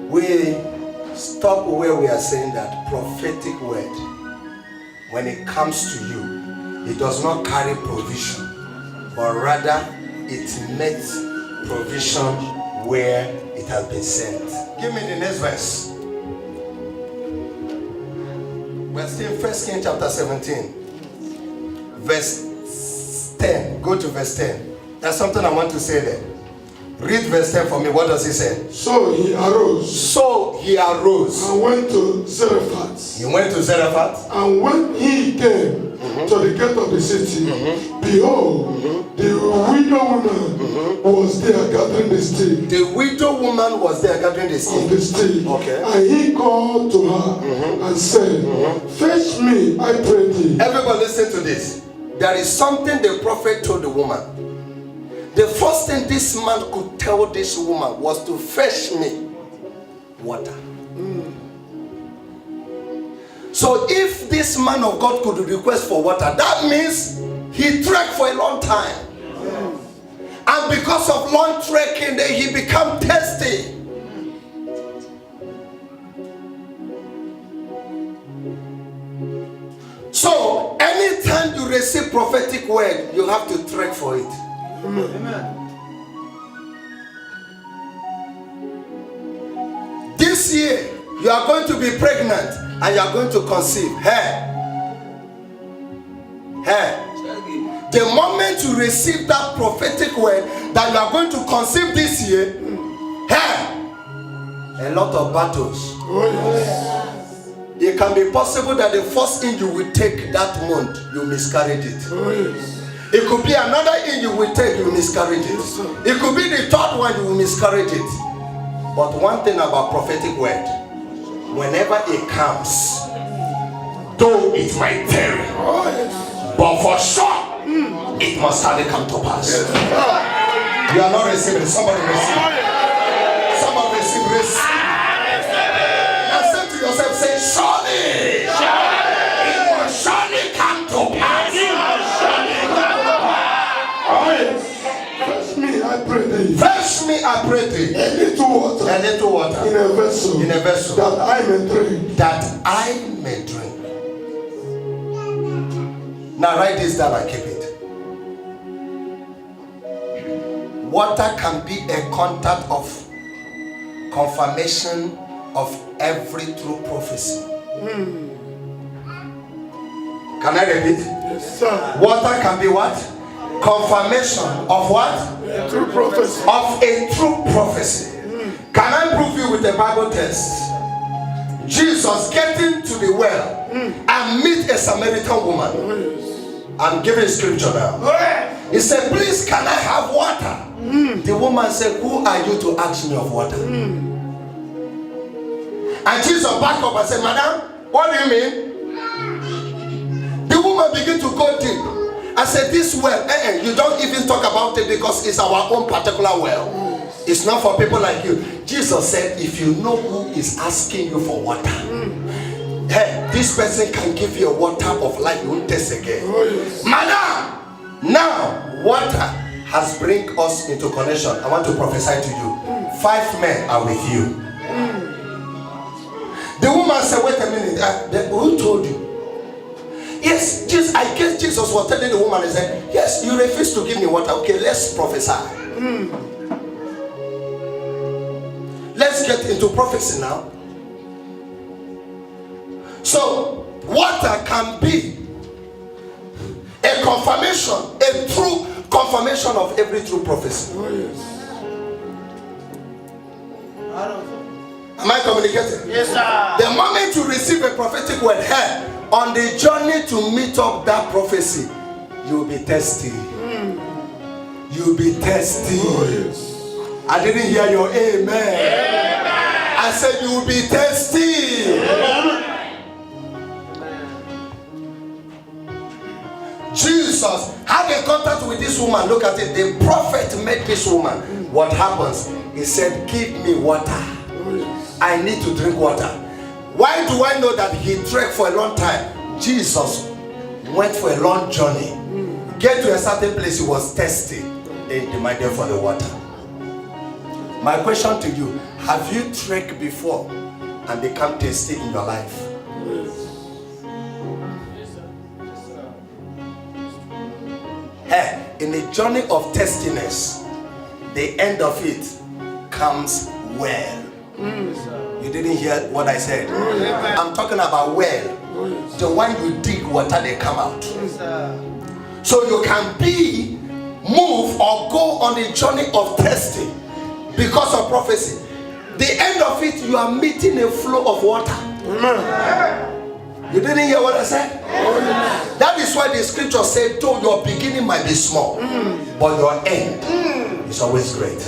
we stop where we are saying that prophetic word, when it comes to you, it does not carry provision, but rather it makes provision where it has been sent. Give me the next verse. We're still in 1 Kings chapter 17, verse 10. Go to verse 10. There's something I want to say there. Read verse 10 for me. What does he say? So he arose. And went to Zarephath. He went to Zarephath. And when he came to the gate of the city, behold, the widow woman was there gathering the stick. The widow woman was there gathering the stick. Okay. And he called to her and said, fetch me, I pray thee. Everybody listen to this. There is something the prophet told the woman. The first thing this man could tell this woman was to fetch me water. So if this man of God could request for water, that means he trekked for a long time. And because of long trekking, he became thirsty. So anytime you receive prophetic word, you have to trek for it. Amen. This year, you are going to be pregnant and you are going to conceive. The moment you receive that prophetic word that you are going to conceive this year, a lot of battles. It can be possible that the first thing you will take that month, you miscarried it. It could be another thing you will take, you miscarried it. It could be the third one, you will miscarried it. But one thing about prophetic word, whenever it comes, though it might tarry, but for sure, it must hardly come to pass. You are not receiving. Somebody receive. Somebody receive. Now say to yourself, say, surely, it must surely come to pass. Fetch me, I pray thee. A little water. In a vessel. That I may drink. That I may drink. Now write this down and keep it. Water can be a contact of confirmation of every true prophecy. Can I repeat? Yes, sir. Water can be what? Confirmation of what? A true prophecy. Of a true prophecy. Can I prove you with a Bible text? Jesus getting to the well and meet a Samaritan woman. I'm giving scripture now. He said, please, can I have water? The woman said, who are you to ask me of water? And Jesus backed up and said, madam, what do you mean? The woman began to go deep. I said, this well, you don't even talk about it because it's our own particular well. It's not for people like you. Jesus said, if you know who is asking you for water, this person can give you a water of life you won't taste again. Madam, now water has bring us into connection. I want to prophesy to you. 5 men are with you. The woman said, wait a minute, who told you? Yes, Jesus, I guess Jesus was telling the woman, he said, yes, you refuse to give me water. Okay, let's prophesy. Let's get into prophecy now. So, water can be a confirmation, a true confirmation of every true prophecy. Am I communicating? Yes, sir. The moment you receive a prophetic word here, on the journey to meet up that prophecy, you'll be thirsty. You'll be thirsty. I didn't hear your amen. I said you'll be thirsty. Jesus had a contact with this woman. Look at it. The prophet met this woman. What happens? He said, give me water. I need to drink water. Why do I know that he trekked for a long time? Jesus went for a long journey. Get to a certain place, he was thirsty. They demanded for the water. My question to you, have you trekked before and become tasty in your life? Hey, in a journey of testiness, the end of it comes well. You didn't hear what I said? I'm talking about well. The one you dig water, they come out. So you can be, move or go on a journey of testing because of prophecy. The end of it, you are meeting a flow of water. You didn't hear what I said? That is why the scripture said, though your beginning might be small, but your end is always great.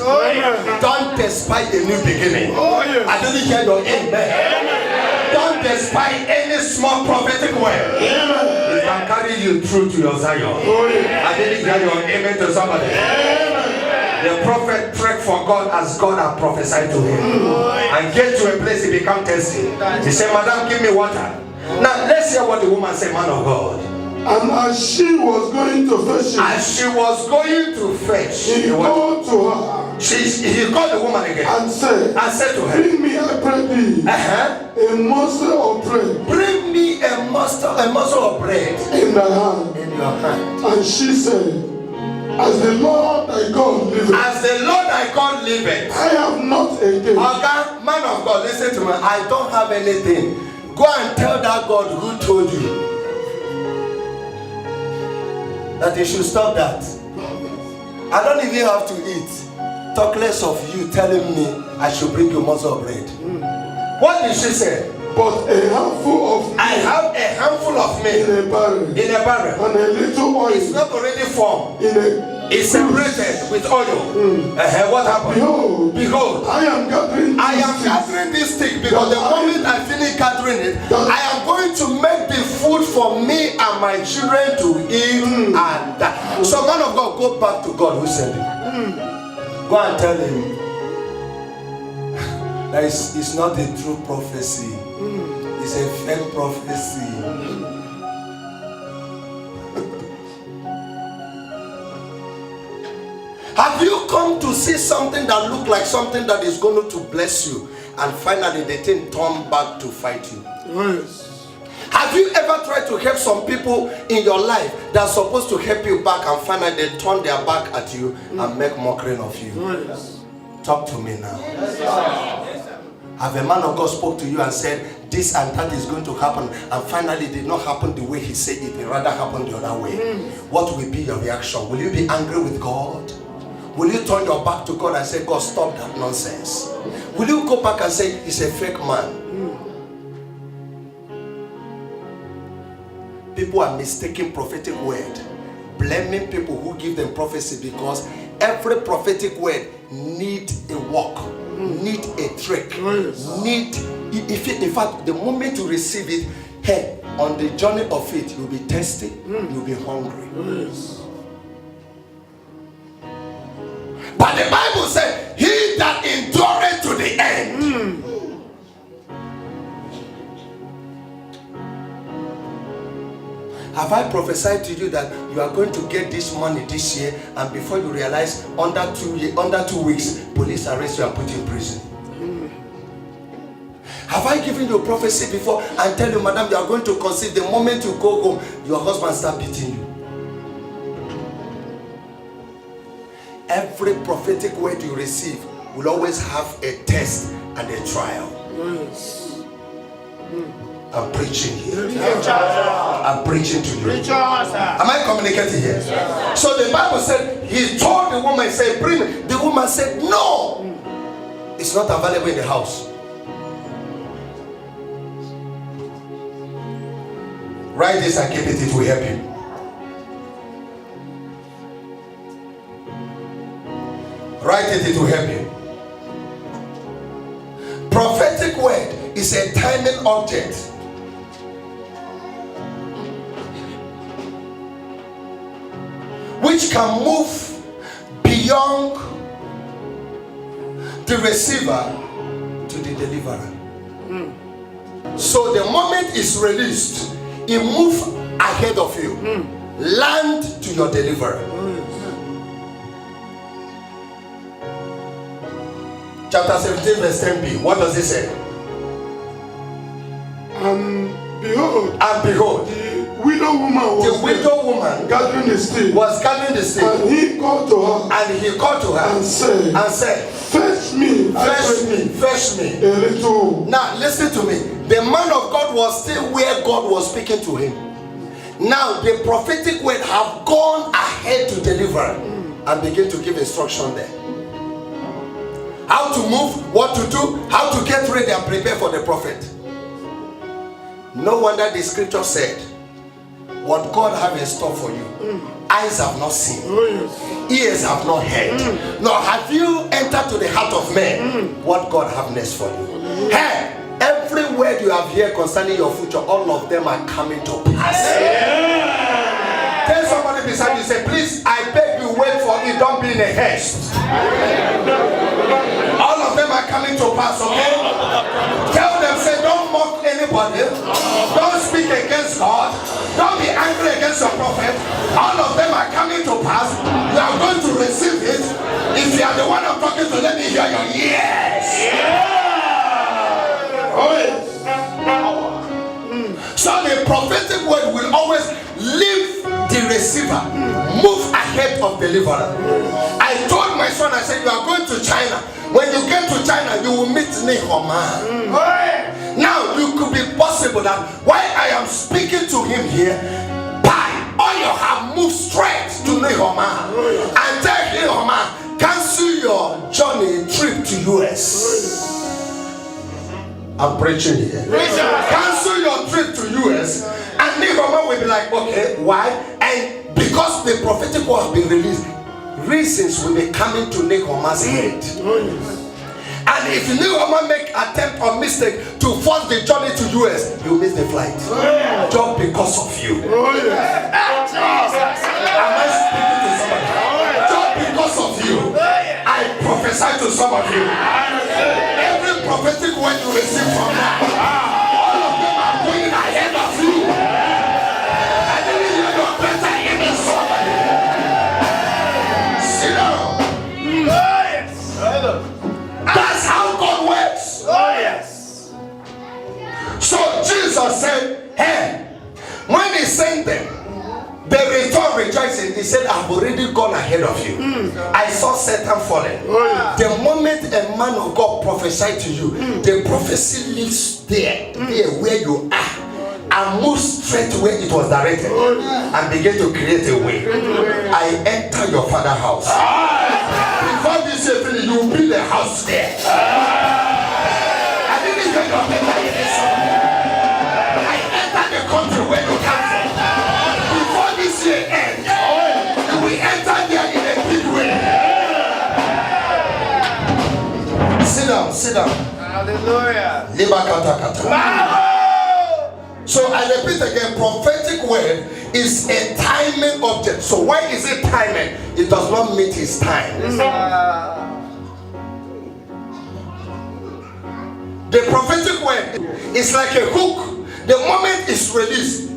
Don't despise a new beginning. I didn't hear your amen. Don't despise any small prophetic word. It can carry you through to your Zion. I didn't hear your amen to somebody. The prophet prayed for God as God had prophesied to him. And get to a place he became thirsty. He said, Madam, give me water. Now let's hear what the woman said, man of God. And as she was going to fetch it, he called to her. He called the woman again And said to her, bring me, I pray thee, a morsel of bread. Bring me a morsel of bread in thy hand. In your hand. And she said, as the Lord thy God liveth. I have not again. Okay, man of God, listen to me. I don't have anything. Go and tell that God who told you that you should stop that. I don't even have to eat. Talk less of you telling me I should bring you morsel of bread. What did she say? But a handful of meat. I have a handful of meat in a barrel. And a little oil. It's not already formed. It's separated with oil. What happened? Behold, I am gathering this stick because the moment I finish gathering it, I am going to make the food for me and my children to eat and die. So man of God, go back to God who sent him. Go and tell him that it's not a true prophecy. It's a fake prophecy. Have you come to see something that looks like something that is going to bless you, and finally the thing turned back to fight you? Yes. Have you ever tried to help some people in your life that are supposed to help you back, and finally they turn their back at you and make mockery of you? Yes. Talk to me now. Yes, have a man of God spoke to you and said this and that is going to happen, and finally it did not happen the way he said it rather happened the other way? What will be your reaction? Will you be angry with God? Will you turn your back to God and say, God, stop that nonsense? Will you go back and say, he's a fake man? People are mistaking prophetic word, blaming people who give them prophecy, because every prophetic word need a walk, need a trick, need, in fact, the moment you receive it, hey, on the journey of it, you'll be thirsty, you'll be hungry. But the Bible said, he that endureth to the end. Have I prophesied to you that you are going to get this money this year, and before you realize, under 2 weeks, police arrest you and put you in prison? Have I given you a prophecy before and tell you, madam, you are going to conceive, the moment you go home, your husband start beating you? Every prophetic word you receive will always have a test and a trial. I'm preaching here. I'm preaching to you. Am I communicating here? So the Bible said, he told the woman, said, bring me. The woman said, no, it's not available in the house. Write this and keep it, it will help you. Write it, it will help you. Prophetic word is a timing object. Which can move beyond the receiver to the deliverer. So the moment it's released, it moves ahead of you. Land to your deliverer. Chapter 17 verse 10b. What does it say? And behold, the widow woman gathering the stick, and he called to her, and said, fetch me a little. Now listen to me. The man of God was still where God was speaking to him. Now the prophetic word have gone ahead to deliver and begin to give instruction there. How to move, what to do, how to get ready and prepare for the prophet. No wonder the scripture said, what God have in store for you, eyes have not seen, ears have not heard, nor have you entered to the heart of man what God have next for you. Hey, every word you have here concerning your future, all of them are coming to pass. Tell somebody beside you, say, please, I beg you, wait for it, don't be in a haste. All of them are coming to pass, okay? Tell them, say, don't mock anybody, don't speak against God, don't be angry against your prophet. All of them are coming to pass. You are going to receive it. If you are the one I'm talking to, let me hear your yes. Oh, yes. So the prophetic word will always leave the receiver, move ahead of deliverer. I told my son, I said, you are going to China. When you get to China, you will meet Nehemiah. Now, it could be possible that while I am speaking to him here, by oil have moved straight to Nehemiah and tell Nehemiah, cancel your journey trip to US. I'm preaching here. Cancel your trip to US, and Nehemiah will be like, okay, why? And because the prophetic word has been released, reasons will be coming to Nehemiah's head. And if Nehemiah make attempt or mistake to force the journey to US, he will miss the flight. Just because of you. Am I speaking to somebody? Just because of you. I prophesy to some of you. Every prophetic word you receive from now, all of them are going ahead of you. I didn't hear your better even somebody. Sit down. That's how God works. So Jesus said, hey, when he sent them, they returned rejoicing. He said, I've already gone ahead of you. I saw Satan falling. The moment a man of God prophesied to you, the prophecy lives there where you are, and move straight where it was directed, and begin to create a way. I enter your father's house. Before this year finish, you will build a house there. I didn't get your paper. I enter the country where you come from. Before this year ends, you will enter there in a big way. Sit down. Hallelujah. So I repeat again, prophetic word is a timing object. So why is it timing? It does not meet his time. The prophetic word is like a hook. The moment it's released,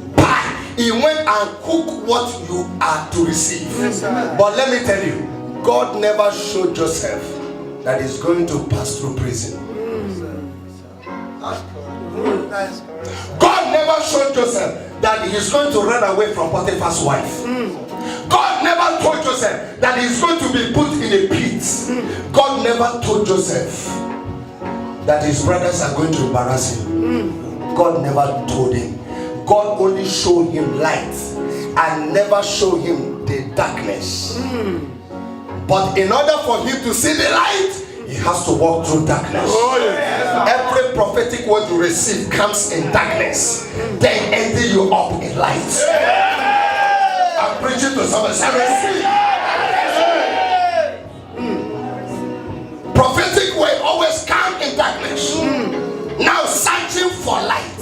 he went and hooked what you are to receive. But let me tell you, God never showed Joseph that he's going to pass through prison. God never showed Joseph that he's going to run away from Potiphar's wife. God never told Joseph that he's going to be put in a pit. God never told Joseph that his brothers are going to embarrass him. God never told him. God only showed him light and never showed him the darkness. But in order for him to see the light, he has to walk through darkness. Every prophetic word you receive comes in darkness, then enter you up in light. I'm preaching to someone. Prophetic word always come in darkness. Now searching for light.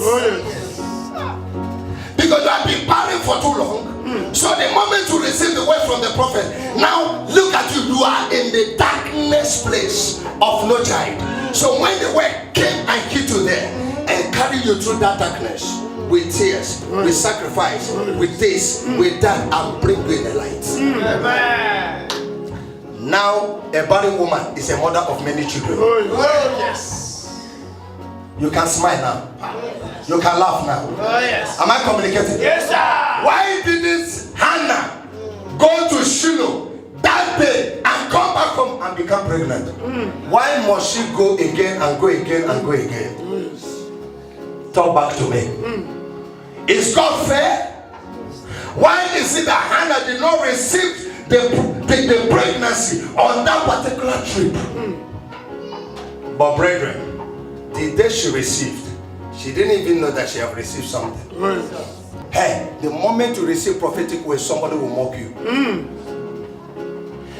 Because you have been barren for too long. So the moment you receive the word from the prophet, now look at you. You are in the darkness place of no child. So when the word came and hit you there and carried you through that darkness with tears, with sacrifice, with this, with that, and bring you in the light. Now a barren woman is a mother of many children. You can smile now. You can laugh now. Am I communicating? Yes, sir. Why didn't Hannah go to Shiloh that day and come back home and become pregnant? Why must she go again and go again and go again? Talk back to me. Is God fair? Why is it that Hannah did not receive the pregnancy on that particular trip? But brethren, the day she received, she didn't even know that she have received something. Hey, the moment you receive prophetic word, somebody will mock you.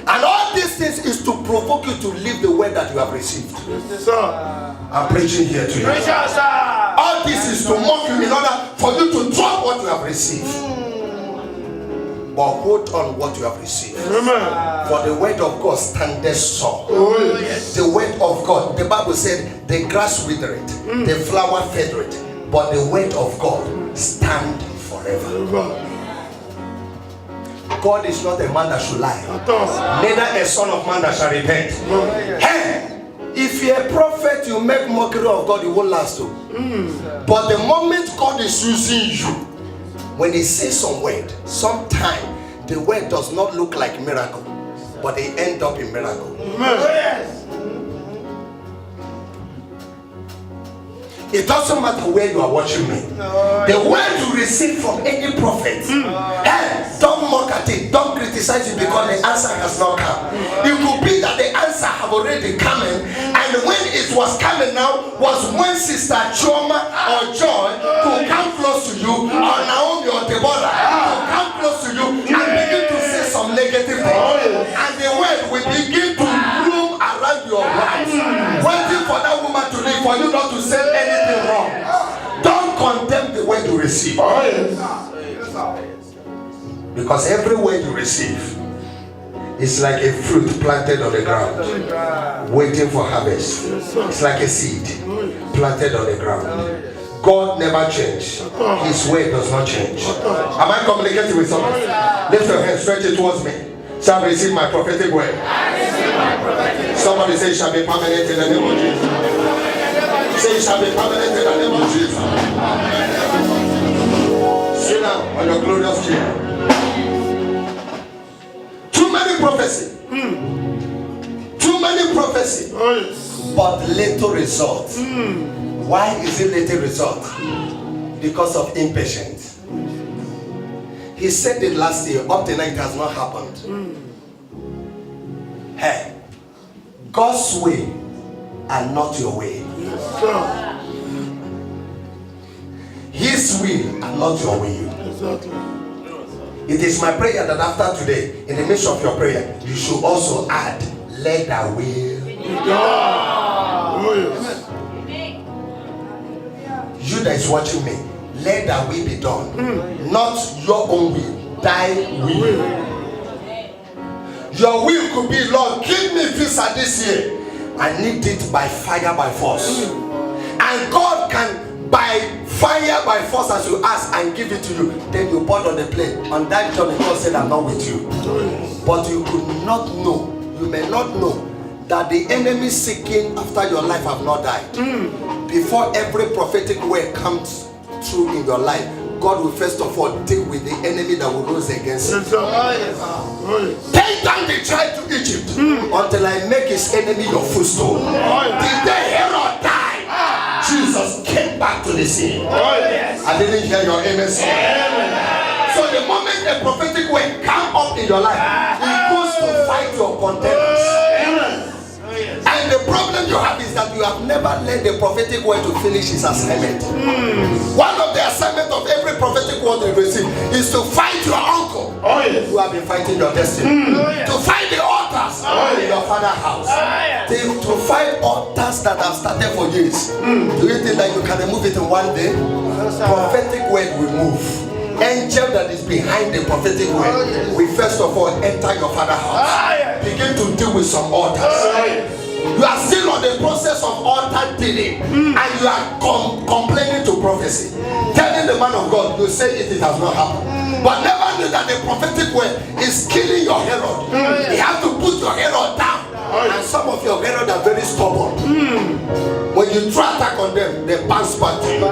And all these things is to provoke you to leave the word that you have received. I'm preaching here to you. All this is to mock you in order for you to drop what you have received. But hold on what you have received. For the word of God standeth sure. The word of God, the Bible said, the grass withereth, the flower fadeth, but the word of God stand forever. God is not a man that should lie, neither a son of man that shall repent. Hey, if you're a prophet, you make mockery of God, it won't last too. But the moment God is using you, when he says some word, sometimes the word does not look like miracle, but they end up in miracle. It doesn't matter where you are watching me. The word you receive from any prophet, hey, don't mock at it, don't criticize it because the answer has not come. It could be that the answer have already come in, and when it was coming now was when Sister Choma or Joy could come close to you, or Naomi or Deborah could come close to you and begin to say some negative things, and the word will begin to roam around your life, waiting for that woman to leave, for you not to say anything wrong. Don't condemn the word you receive. Because every word you receive is like a fruit planted on the ground, waiting for harvest. It's like a seed planted on the ground. God never changes. His word does not change. Am I communicating with somebody? Lift your hand, stretch it towards me. Shall I receive my prophetic word? Somebody say it shall be permanent in the name of Jesus. Say it shall be permanent in the name of Jesus. Sit down on your glorious chair. Too many prophecy. Too many prophecy. But little result. Why is it little result? Because of impatience. He said it last year, up to now it has not happened. Hey, God's way and not your way. His will and not your will. It is my prayer that after today, in the midst of your prayer, you should also add, let thy will be done. You that is watching me, let thy will be done. Not your own will, thy will. Your will could be, Lord, give me visa this year. I need it by fire, by force. And God can, by fire, by force, as you ask, and give it to you. Then you board on the plane. On that journey, God said, I'm not with you. But you could not know, you may not know, that the enemy seeking after your life have not died. Before every prophetic word comes true in your life, God will first of all deal with the enemy that will rise against you. Take down the child to Egypt until I make his enemy your footstool. The day Herod died, Jesus came back to the scene. I didn't hear your amen. So the moment a prophetic word comes up in your life, it goes to fight your contenders. And the problem you have is that you have never let the prophetic word to finish his assignment. One of the assignments of every prophetic word you receive is to fight your uncle. You have been fighting your destiny. To fight the altars in your father's house. To fight altars that have started for years. Do you think that you can remove it in one day? Prophetic word will move. Angel that is behind the prophetic word will first of all enter your father's house. Begin to deal with some altars. You are still on the process of altar dealing, and you are complaining to prophecy, telling the man of God, you say it has not happened. But never knew that the prophetic word is killing your Herod. You have to put your Herod down. And some of your Herod are very stubborn. When you try attack on them, they bounce back to you.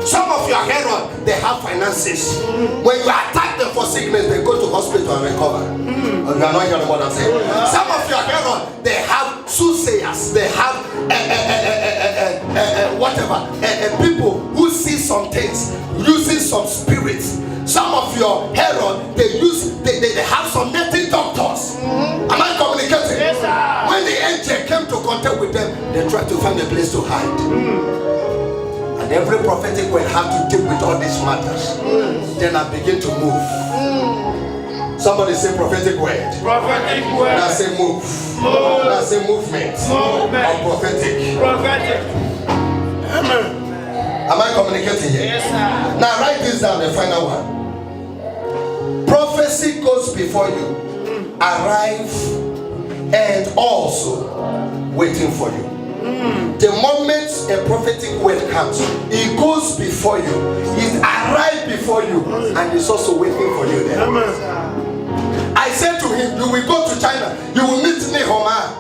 Some of your Herod, they have finances. When you attack them for sickness, they go to hospital and recover. You are not hearing what I'm saying. Some of your Herod, they have soothsayers. They have people who see some things, using some spirits. Some of your Herod, they have some native doctors. Am I communicating? Yes, sir. When the angel came to contact with them, they tried to find a place to hide. And every prophetic word have to deal with all these matters. Then I begin to move. Somebody say prophetic word. Prophetic word. Now say move. Now say movement. Movement. Or prophetic. Prophetic. Amen. Am I communicating here? Yes, sir. Now write this down, the final one. Prophecy goes before you, arrive, and also waiting for you. The moment a prophetic word comes, it goes before you, it arrives before you, and it's also waiting for you there. I said to him, you will go to China, you will meet Nehemiah.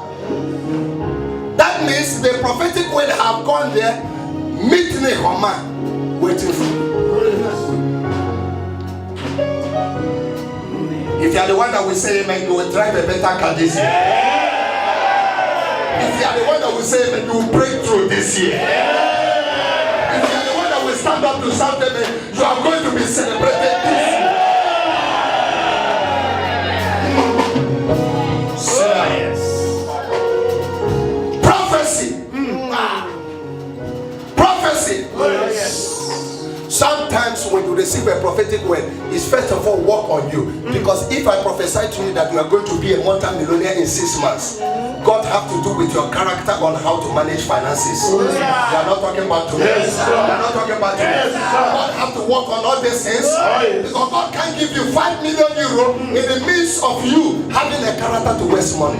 That means the prophetic word have gone there, meet Nehemiah, waiting for you. If you are the one that will say amen, you will drive a better car this year. If you are the one that will say amen, you will break through this year. If you are the one that will stand up to shout amen, you are going to be celebrated this year. Prophecy. Prophecy. Sometimes when you receive a prophetic word, it's first of all work on you. Because if I prophesy to you that you are going to be a multi-millionaire in 6 months, God have to do with your character on how to manage finances. You are not talking about to me. You are not talking about to me. God have to work on all these things. Because God can give you 5 million euro in the midst of you having a character to waste money.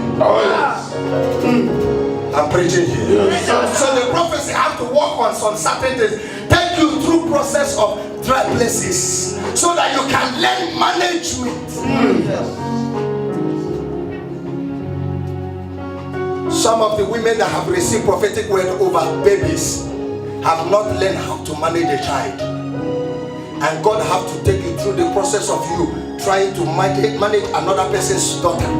I'm preaching here. So the prophecy have to work on some certain things. Take you through process of dry places so that you can learn management. Some of the women that have received prophetic word over babies have not learned how to manage a child. And God have to take you through the process of you trying to manage another person's daughter,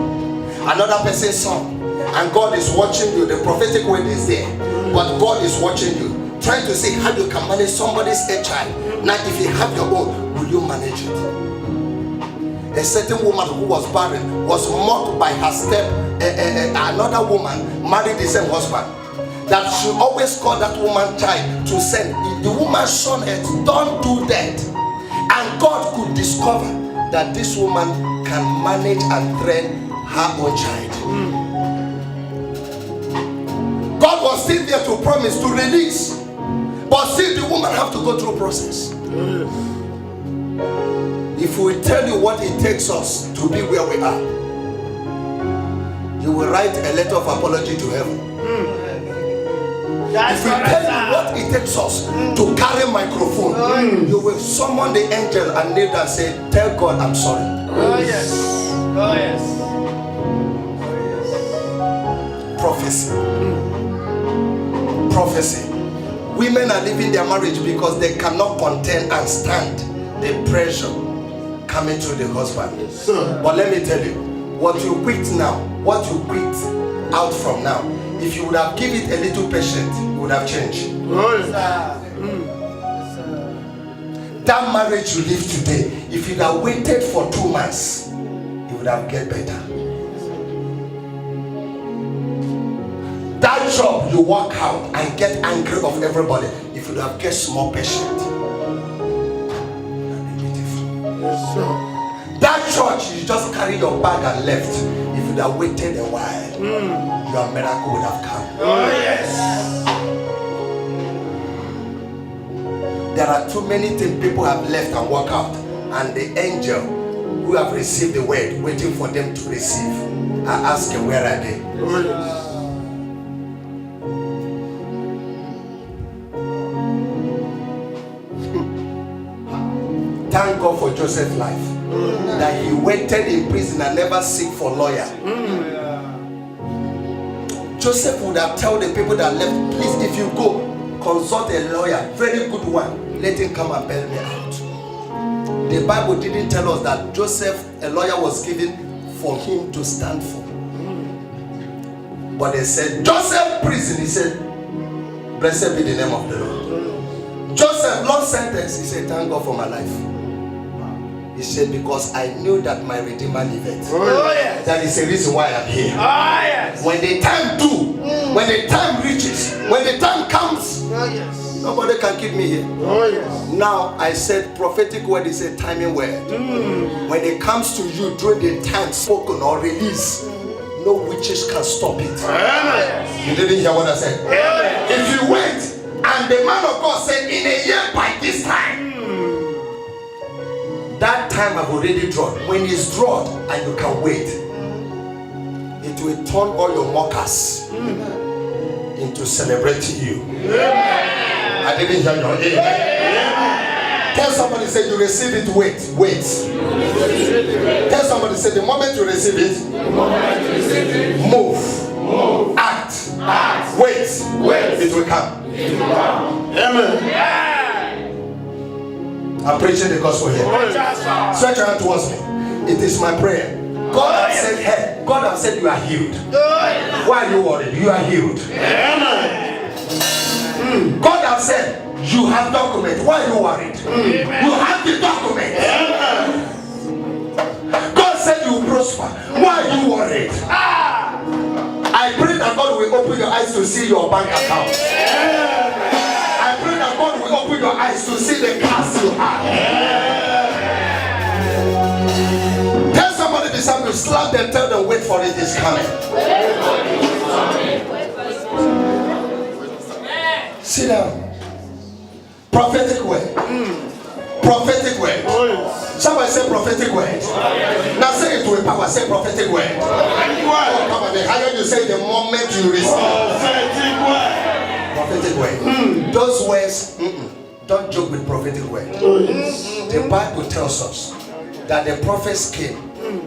another person's son. And God is watching you. The prophetic word is there, but God is watching you, trying to see how you can manage somebody's child. Now, if you have your own, will you manage it? A certain woman who was barren was mocked by her step. Another woman married the same husband. That she always called that woman child to send. The woman shone it. Don't do that. And God could discover that this woman can manage and train her own child. God was still there to promise to release, but still the woman have to go through process. If we tell you what it takes us to be where we are, you will write a letter of apology to heaven. If we tell you what it takes us to carry microphone, you will summon the angel and kneel and say, tell God I'm sorry. Oh yes. Oh yes. Prophecy. Prophecy. Women are leaving their marriage because they cannot contain and stand the pressure coming to the husband. But let me tell you, what you quit now, what you quit out from now, if you would have given it a little patience, it would have changed. That marriage you live today, if you had waited for 2 months, it would have get better. That job you walk out and get angry of everybody, if you have get small patient, that church you just carry your bag and left, if you have waited a while, your miracle would have come. Oh yes. There are too many things people have left and walk out, and the angel who have received the word waiting for them to receive are asking, where are they? Oh yes. God for Joseph's life. That he waited in prison and never seek for lawyer. Joseph would have told the people that left, please, if you go, consult a lawyer, very good one, let him come and bail me out. The Bible didn't tell us that Joseph, a lawyer was given for him to stand for. But they said, Joseph, prison. He said, blessed be the name of the Lord. Joseph, long sentence. He said, thank God for my life. He said, because I knew that my Redeemer liveth. Oh, yes. That is the reason why I'm here. Oh, yes. When the time do, when the time reaches, when the time comes, Oh, yes. nobody can keep me here. Oh, yes. Now I said prophetic word is a timing word. When it comes to you during the time spoken or release, no witches can stop it. Amen. You didn't hear what I said? Amen. If you wait and the man of God said in a year by this time, that time I've already drawn. When it's drawn and you can wait, it will turn all your mockers into celebrating you. Amen. I didn't hear your amen. Tell somebody, say you receive it, wait. Tell somebody, say the moment you receive it, move. Act. Wait. It will come. Amen. I'm preaching the gospel here. Stretch your hand towards me. It is my prayer. God has said, hey, God has said you are healed. Why are you worried? You are healed. God has said you have document. Why are you worried? You have the document. God said you will prosper. Why are you worried? I pray that God will open your eyes to see your bank account. I pray that God will open your eyes to see the cars you have. Tell somebody beside you, slap them, tell them, wait for it, it's coming. Sit down. Prophetic word. Prophetic word. Somebody say prophetic word. Now say it with power. Say prophetic word. Oh, come on, the higher you say, the moment you receive. Prophetic word. Those words, don't joke with prophetic word. The Bible tells us that the prophets came.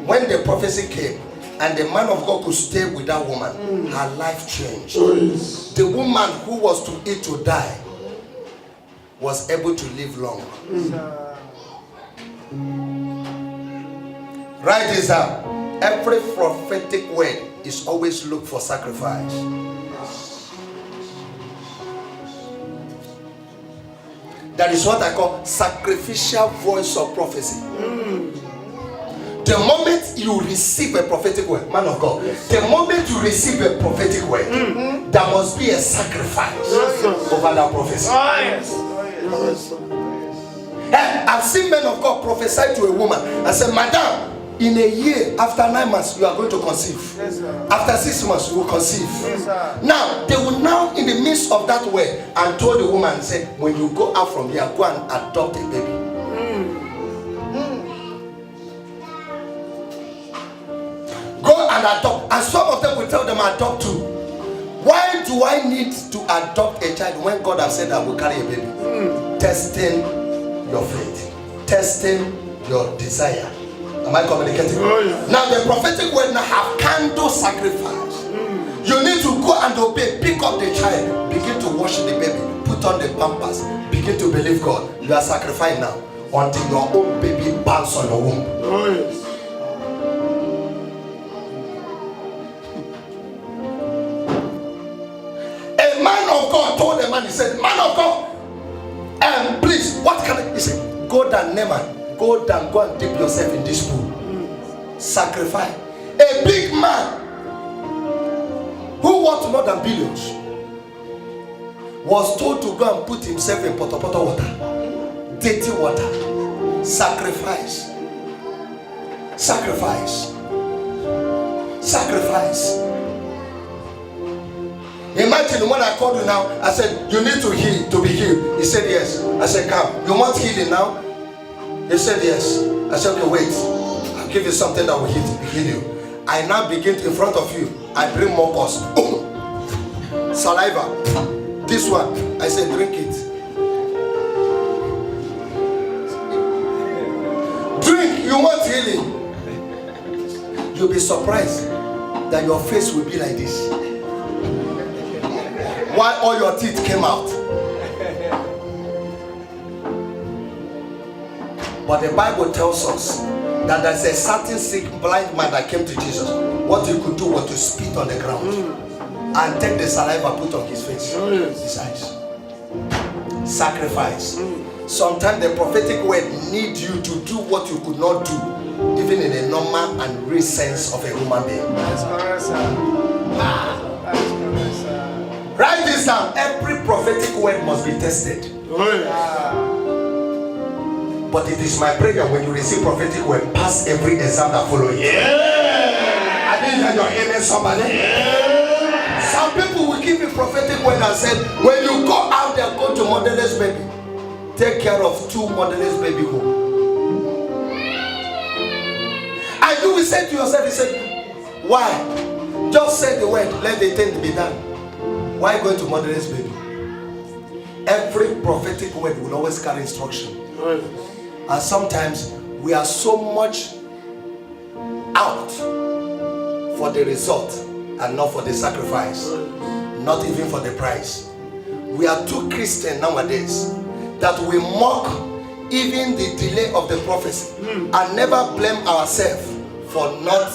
When the prophecy came and the man of God could stay with that woman, her life changed. The woman who was to eat to die was able to live long. Write this down. Every prophetic word is always look for sacrifice. That is what I call sacrificial voice of prophecy. The moment you receive a prophetic word, man of God, the moment you receive a prophetic word, there must be a sacrifice over that prophecy. Hey, I've seen men of God prophesy to a woman. I said, Madam, in a year, after 9 months, you are going to conceive. After 6 months, you will conceive. Now, they will now, in the midst of that word, and told the woman, say, when you go out from here, go and adopt a baby. Go and adopt. And some of them will tell them, adopt too. Why do I need to adopt a child when God has said I will carry a baby? Testing your faith. Testing your desire. Am I communicating? Now the prophetic word now have candle sacrifice. You need to go and obey. Pick up the child. Begin to wash the baby. Put on the pampers. Begin to believe God. You are sacrificing now until your own baby bounce on your womb. A man of God told the man, he said, man of God, please, what can I? He said, go down, Naaman. Go down, go and dip yourself in this pool. Sacrifice. A big man who worth more than billions was told to go and put himself in poto water, dirty water. Sacrifice. Sacrifice. Sacrifice. Imagine when I called you now, I said, you need to heal, to be healed. He said, yes. I said, come. You want healing now? He said, yes. I said, okay, wait. I'll give you something that will heal you. I now begin to, in front of you, I bring more cause. Saliva. This one. I said, drink it. you want healing, you'll be surprised that your face will be like this. Why all your teeth came out? But the Bible tells us that there's a certain sick blind man that came to Jesus. What he could do was to spit on the ground and take the saliva put on his face, his eyes. Sacrifice. Sometimes the prophetic word needs you to do what you could not do, even in a normal and real sense of a human being. That's correct, sir. That's correct, sir. Write this down. Every prophetic word must be tested. But it is my prayer when you receive prophetic word, pass every exam that follows it. I didn't hear your amen, somebody. Some people will give you prophetic word and say, when you go out there, go to motherless baby. Take care of 2 motherless baby home. And you will say to yourself, you say, why? Just say the word, let the thing be done. Why going to motherless baby? Every prophetic word will always carry instruction. And sometimes we are so much out for the result and not for the sacrifice, not even for the price. We are too Christian nowadays that we mock even the delay of the prophecy and never blame ourselves for not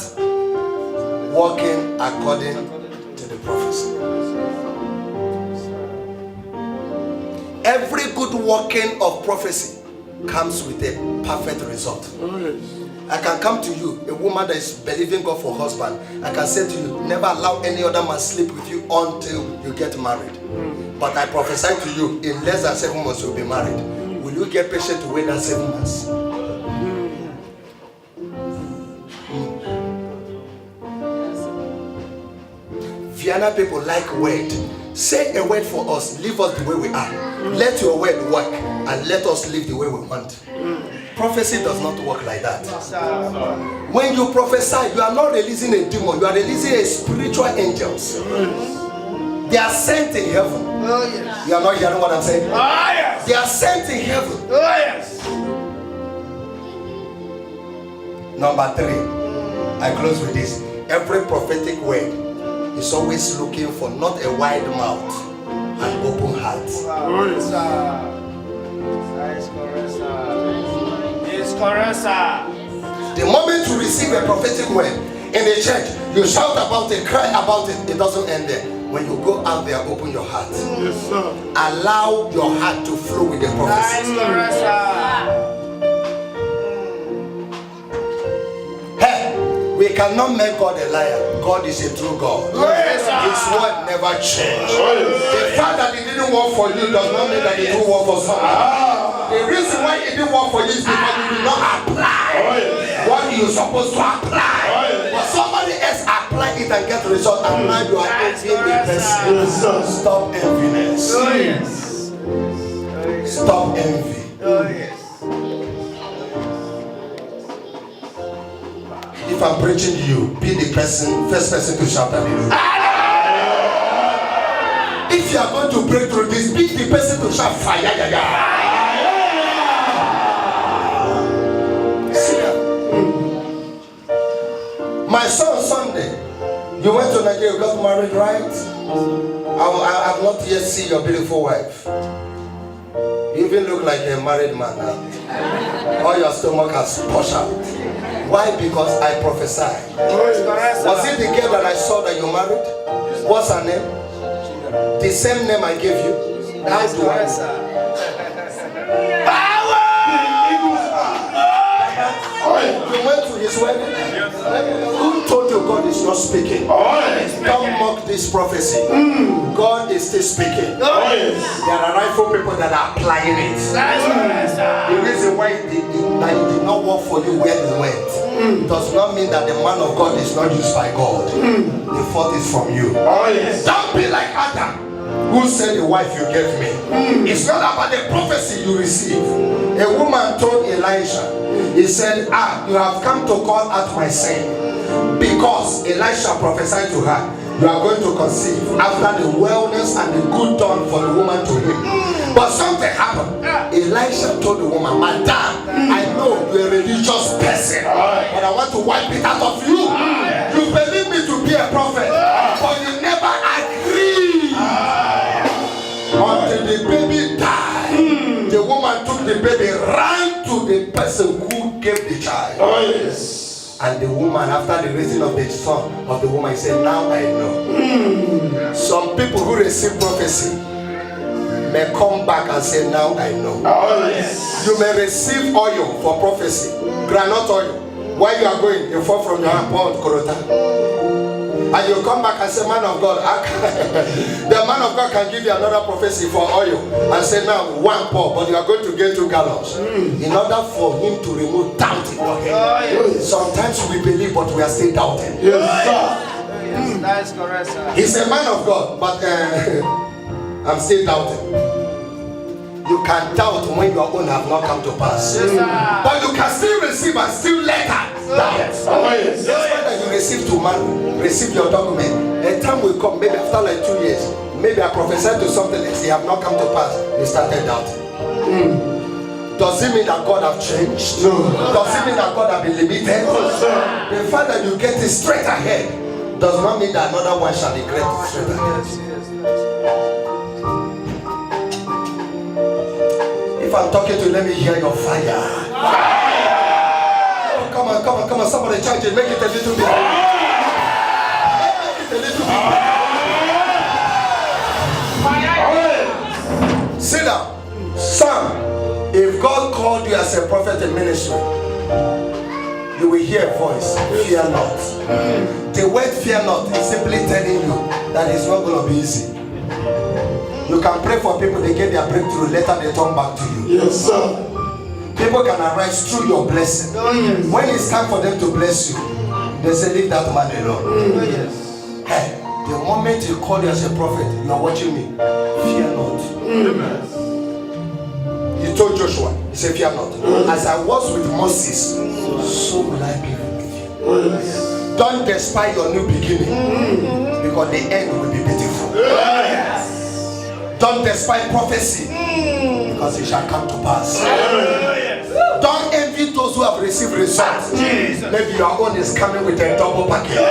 walking according to the prophecy. Every good working of prophecy comes with a perfect result. I can come to you, a woman that is believing God for husband. I can say to you, never allow any other man sleep with you until you get married. But I prophesy to you, in less than 7 months you'll be married. Will you get patient to wait that 7 months? Vienna people like word. Say a word for us, leave us the way we are. Let your word work and let us live the way we want. Prophecy does not work like that. When you prophesy, you are not releasing a demon, you are releasing a spiritual angels. They are sent in heaven. Oh, yes. You are not hearing what I'm saying? Oh, yes. They are sent in heaven. Oh, yes. Number 3, I close with this. Every prophetic word is always looking for not a wide mouth and open heart. Yes, sir. It's correct, sir. It's correct, sir. The moment you receive a prophetic word in the church, you shout about it, cry about it. It doesn't end there. When you go out there, open your heart. Yes, sir. Allow your heart to flow with the prophecy. It's correct, sir. Hey, we cannot make God a liar. God is a true God. Yes, sir. His word never changes. The fact that it didn't work for you does not mean that it will work for someone. The reason why it didn't work for you is because you did not apply what you're supposed to apply. But somebody else apply it and get the result, and now you are envying the person. Yes, sir. Stop enviness. Oh, yes. Stop envy. Oh, yes. If I'm preaching to you, be the first person to shout hallelujah. If you are going to break through this, be the person to shout fire. My son Sunday, you went to Nigeria, you got married, right? I have not yet seen your beautiful wife. You even look like a married man now. All your stomach has pushed out. Why? Because I prophesied. Was it the girl that I saw that you married? What's her name? The same name I gave you. How do I? You went to his wedding? Who told you God is not speaking? Don't mock this prophecy. God is still speaking. There are rightful people that are applying it. The reason why it did not work for you where it went does not mean that the man of God is not used by God. The fault is from you. Don't be like Adam, who said the wife you gave me. It's not about the prophecy you receive. A woman told Elisha, he said, you have come to call out my sin. Because Elisha prophesied to her, you are going to conceive after the wellness and the good done for the woman to him. But something happened. Elisha told the woman, Madam, I know you're a religious person, but I want to wipe it out of you. You believe me to be a prophet, but you never agree. Until the baby died, the woman took the baby, ran to the person who gave the child. And the woman, after the raising of the son of the woman, said, now I know. Some people who receive prophecy may come back and say, now I know. You may receive oil for prophecy, granite oil. While you are going, you fall from your hand, pour on Korota. And you come back and say, man of God, the man of God can give you another prophecy for oil and say, now one pour, but you are going to get 2 gallons. In order for him to remove doubt in your head. Sometimes we believe, but we are still doubting. Yes, that is correct, sir. He's a man of God, but I'm still doubting. You can doubt when your own have not come to pass. But you can still receive and still later doubt. That's why that you receive to man, receive your document. The time will come, maybe after like 2 years, maybe I prophesied to something and they have not come to pass. They started doubting. Does it mean that God have changed? No. Does it mean that God have been limited? The fact that you get it straight ahead does not mean that another one shall be great straight ahead. If I'm talking to you, let me hear your fire. Oh, come on, somebody charge it, make it a little bit. Make it a little bit. Sit down. Son, if God called you as a prophet in ministry, you will hear a voice, fear not. The word fear not is simply telling you that it's not going to be easy. You can pray for people, they get their breakthrough, later they turn back to you. Yes, sir. People can arise through your blessing. When it's time for them to bless you, they say, leave that man alone. Hey, the moment you call you as a prophet, you are watching me. Fear not. He told Joshua, he said, fear not. As I was with Moses, so will I be with you. Don't despise your new beginning, because the end will be beautiful. Don't despise prophecy, because it shall come to pass. Don't envy those who have received results. Maybe your own is coming with a double package.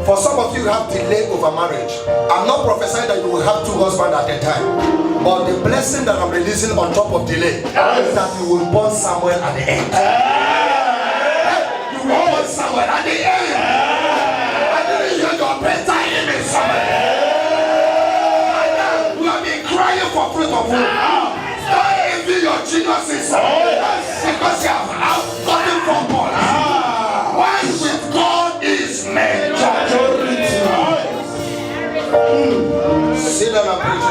For some of you have delay over marriage. I'm not prophesying that you will have 2 husbands at a time, but the blessing that I'm releasing on top of delay is that you will born somewhere at the end. You will born somewhere at the end. I didn't hear your better amen somewhere. You have been crying for fruit of womb. Don't envy your geniuses because you have gotten from God. One with God is majority. Sit down and preach.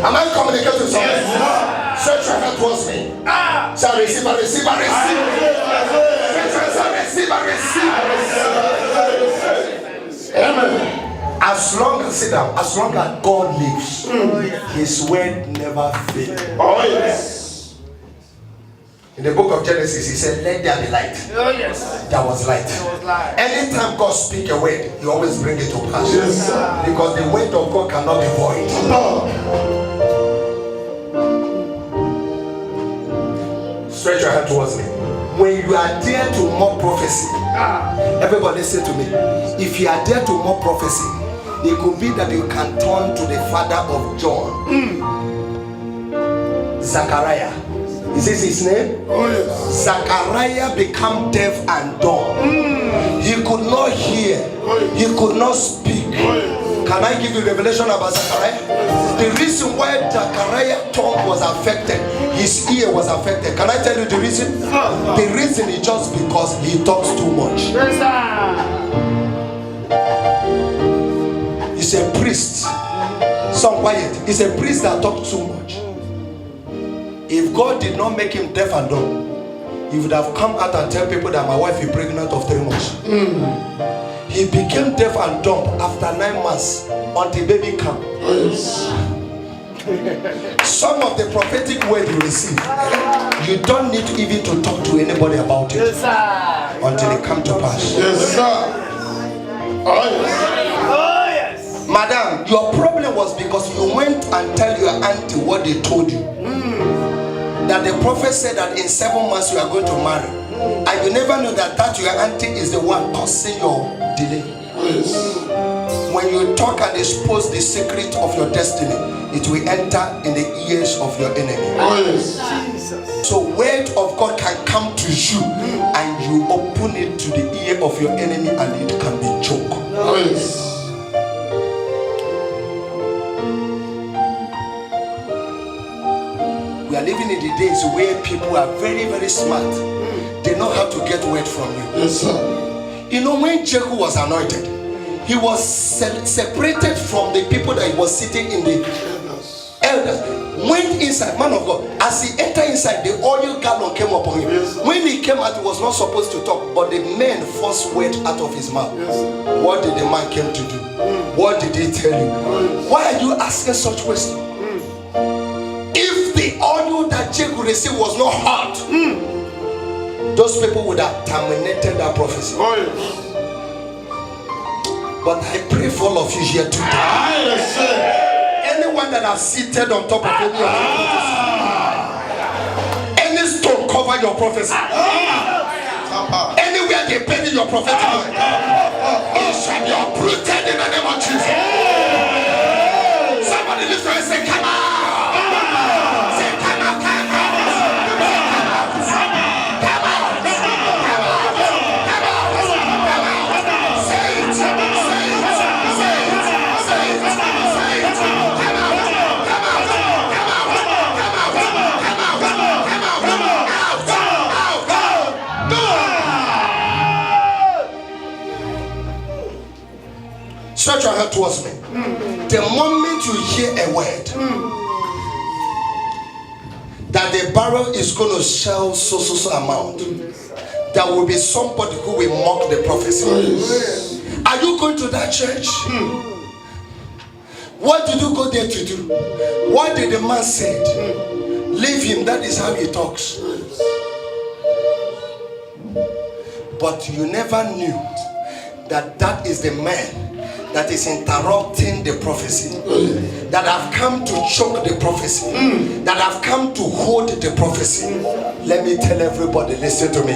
Am I communicating with somebody? Stretch your hand towards me. Shall receive, I receive, I receive. Amen. As long as sit down, as long as God lives, His word never fails. Oh, yes. In the book of Genesis, He said, let there be light. Oh, yes. There was light. There was light. Anytime God speaks a word, He always brings it to pass. Yes, sir. Because the word of God cannot be void. Stretch your hand towards me. When you are there to mock prophecy, everybody listen to me. If you are there to mock prophecy, it could be that you can turn to the father of John, Zachariah. Is this his name? Oh, yes. Zachariah became deaf and dumb. He could not hear. He could not speak. Can I give you revelation about Zachariah? The reason why Zachariah's tongue was affected, his ear was affected. Can I tell you the reason? The reason is just because he talks too much. He's a priest. So quiet. He's a priest that talks too much. If God did not make him deaf and dumb, he would have come out and tell people that my wife is pregnant of 3 months. He became deaf and dumb after 9 months until baby came. Some of the prophetic word you receive, you don't need even to talk to anybody about it until it comes to pass. Yes, sir. Oh, yes. went and tell your auntie what they told you. That the prophet said that in 7 months you are going to marry. And you never know that your auntie is the one causing your delay. When you talk and expose the secret of your destiny, it will enter in the ears of your enemy. So word of God can come to you and you open it to the ear of your enemy and it can be choked. We are living in the days where people are very, very smart. They know how to get word from you. Yes, sir. You know, when Jehu was anointed, he was separated from the people that he was sitting in the elders. Went inside, man of God. As he entered inside, the oil gallon came upon him. Yes. When he came out, he was not supposed to talk, but the man forced word out of his mouth. Yes. What did the man came to do? What did he tell you? Why are you asking such questions? If the oil that Jehu received was not hot, those people would have terminated that prophecy. But I pray for all of you here today. Anyone that has seated on top of any of your prophecy, any stone cover your prophecy. Anywhere they bury your prophetic word, it shall be uprooted in the name of Jesus. Somebody lift your hand and say, come on. Say, come on, come on. Stretch your hand towards me. The moment you hear a word that the barrel is going to sell so amount, there will be somebody who will mock the prophecy. Are you going to that church? What did you go there to do? What did the man say? Leave him. That is how he talks. But you never knew that is the man that is interrupting the prophecy, that have come to choke the prophecy, that have come to hold the prophecy. Let me tell everybody, listen to me.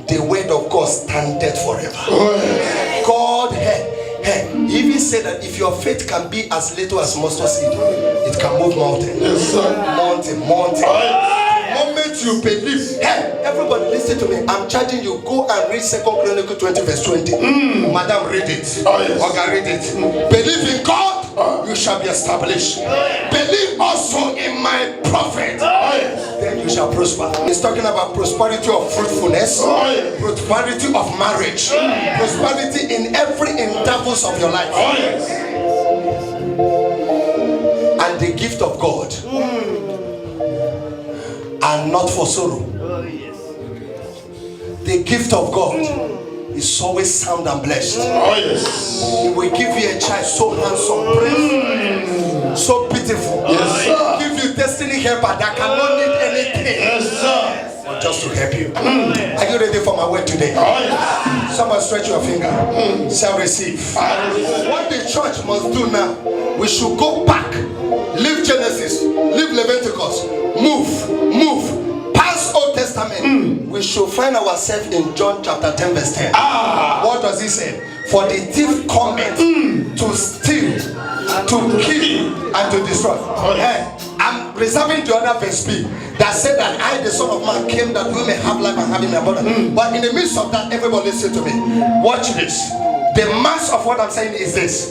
The word of God standeth forever. God, he even said that if your faith can be as little as mustard seed, it can move mountain. Mountain. Moment you believe, everybody listen to me. I'm charging you. Go and read 2 Chronicles 20 verse 20. Madam, read it. Okay, read it. Believe in God, you shall be established. Believe also in my prophet, then you shall prosper. He's talking about prosperity of fruitfulness, prosperity of marriage, prosperity in every endeavors of your life, and the gift of God. And not for sorrow. The gift of God is always sound and blessed. He will give you a child so handsome, brave, so beautiful. Give you destiny helper that cannot need anything, but just to help you. Are you ready for my word today? Someone stretch your finger. Shall receive. What the church must do now, we should go back. Leave Genesis, leave Leviticus, move past Old Testament. We should find ourselves in John chapter 10 verse 10. What does he say? For the thief cometh to steal, to kill, and to destroy. I'm reserving the other verse B that said that I, the Son of Man, came that we may have life and have it in abundance. But in the midst of that, everybody listen to me. Watch this. The mass of what I'm saying is this.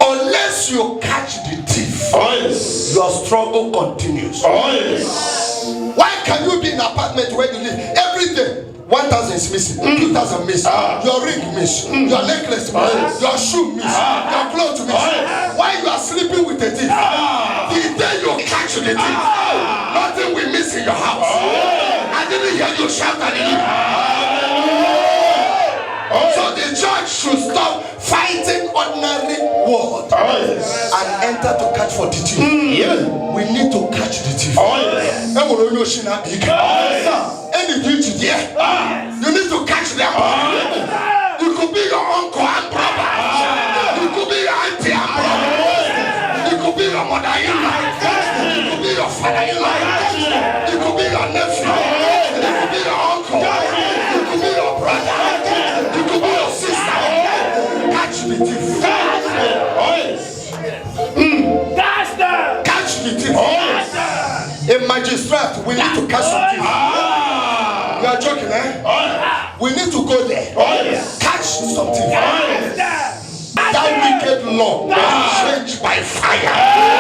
Unless you catch the thief, your struggle continues. Why can you be in an apartment where you live every day? 1,000 is missing, 2,000 missing, your ring missing, your necklace missing, your shoe missing, your clothes missing. Why you are sleeping with the thief? The day you catch the thief, nothing will miss in your house. I didn't hear you shout hallelujah. So the church should stop fighting ordinary world and enter to catch for the thief. We need to catch the thief. Any duty there, you need to catch them. You could be your uncle and brother. You could be your auntie and brother. You could be your we need to catch something. You are joking, eh? We need to go there. Catch something. That wicked law is changed by fire.